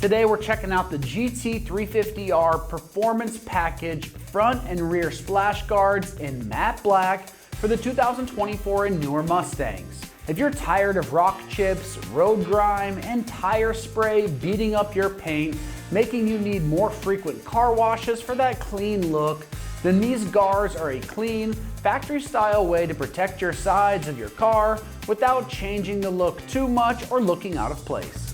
Today we're checking out the GT350R Performance Package front and rear splash guards in matte black for the 2024 and newer Mustangs. If you're tired of rock chips, road grime, and tire spray beating up your paint, making you need more frequent car washes for that clean look, then these guards are a clean, factory-style way to protect your sides of your car without changing the look too much or looking out of place.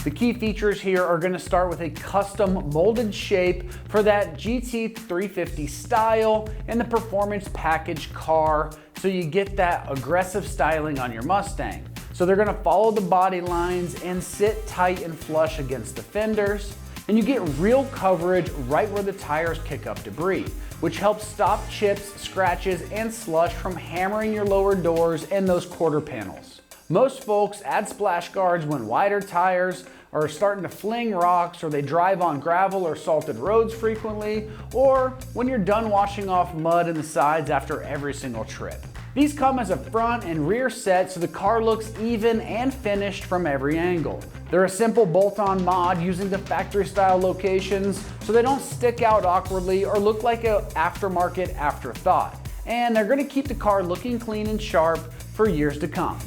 The key features here are going to start with a custom molded shape for that GT350 style and the performance package car, so you get that aggressive styling on your Mustang. So they're going to follow the body lines and sit tight and flush against the fenders, and you get real coverage right where the tires kick up debris, which helps stop chips, scratches, and slush from hammering your lower doors and those quarter panels. Most folks add splash guards when wider tires are starting to fling rocks, or they drive on gravel or salted roads frequently, or when you're done washing off mud in the sides after every single trip. These come as a front and rear set so the car looks even and finished from every angle. They're a simple bolt-on mod using the factory style locations so they don't stick out awkwardly or look like an aftermarket afterthought. And they're going to keep the car looking clean and sharp for years to come.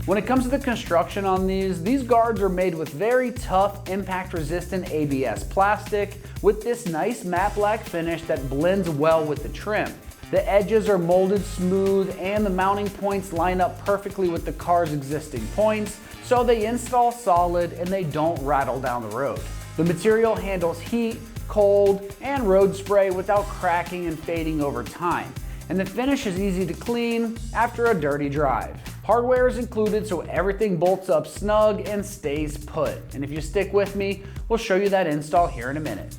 When it comes to the construction on these guards are made with very tough, impact-resistant ABS plastic with this nice matte black finish that blends well with the trim. The edges are molded smooth and the mounting points line up perfectly with the car's existing points, so they install solid and they don't rattle down the road. The material handles heat, cold, and road spray without cracking and fading over time. And the finish is easy to clean after a dirty drive. Hardware is included so everything bolts up snug and stays put. And if you stick with me, we'll show you that install here in a minute.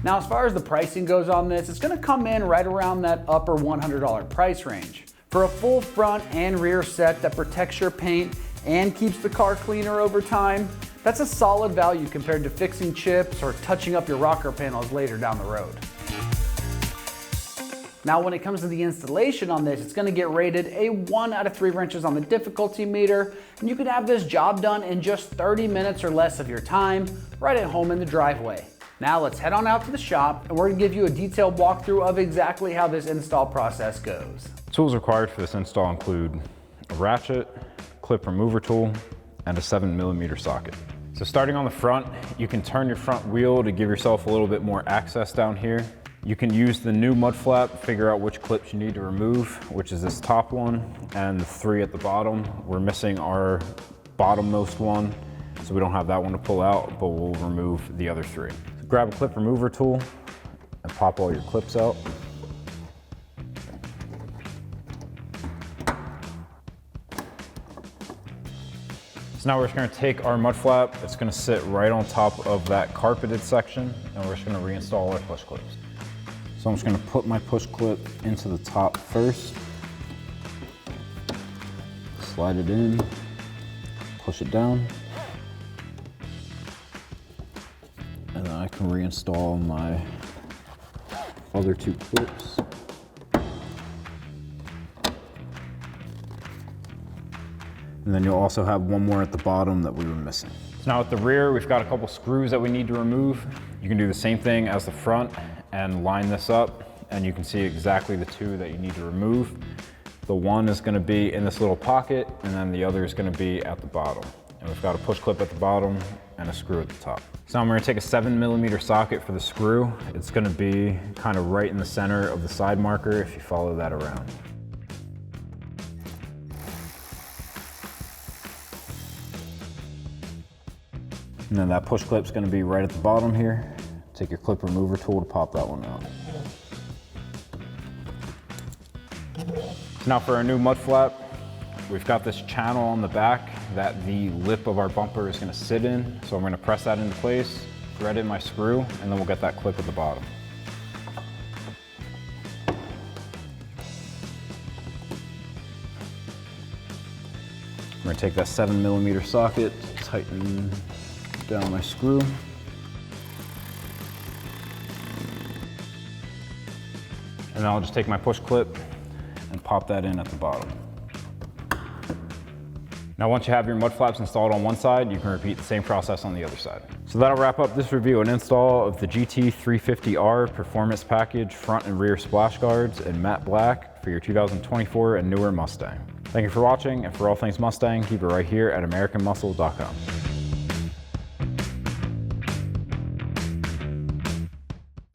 Now, as far as the pricing goes on this, it's gonna come in right around that upper $100 price range. For a full front and rear set that protects your paint and keeps the car cleaner over time, that's a solid value compared to fixing chips or touching up your rocker panels later down the road. Now, when it comes to the installation on this, it's going to get rated a 1 out of 3 wrenches on the difficulty meter, and you can have this job done in just 30 minutes or less of your time, right at home in the driveway. Now let's head on out to the shop, and we're going to give you a detailed walkthrough of exactly how this install process goes. Tools required for this install include a ratchet, clip remover tool, and a 7mm socket. So starting on the front, you can turn your front wheel to give yourself a little bit more access down here. You can use the new mud flap, figure out which clips you need to remove, which is this top one and the 3 at the bottom. We're missing our bottommost one, so we don't have that one to pull out, but we'll remove the other 3. So grab a clip remover tool and pop all your clips out. So now we're just gonna take our mud flap, it's gonna sit right on top of that carpeted section, and we're just gonna reinstall our push clips. So I'm just gonna put my push clip into the top first, slide it in, push it down, and then I can reinstall my other 2 clips. And then you'll also have one more at the bottom that we were missing. So now at the rear, we've got a couple screws that we need to remove. You can do the same thing as the front and line this up, and you can see exactly the 2 that you need to remove. The one is gonna be in this little pocket, and then the other is gonna be at the bottom. And we've got a push clip at the bottom and a screw at the top. So now I'm gonna take a 7mm socket for the screw. It's gonna be kind of right in the center of the side marker if you follow that around. And then that push clip's gonna be right at the bottom here. Take your clip remover tool to pop that one out. So now for our new mud flap, we've got this channel on the back that the lip of our bumper is gonna sit in. So I'm gonna press that into place, thread in my screw, and then we'll get that clip at the bottom. I'm gonna take that 7mm socket, tighten down my screw. And then I'll just take my push clip and pop that in at the bottom. Now once you have your mud flaps installed on one side, you can repeat the same process on the other side. So that'll wrap up this review and install of the GT350R Performance Package front and rear splash guards in matte black for your 2024 and newer Mustang. Thank you for watching, and for all things Mustang, keep it right here at AmericanMuscle.com.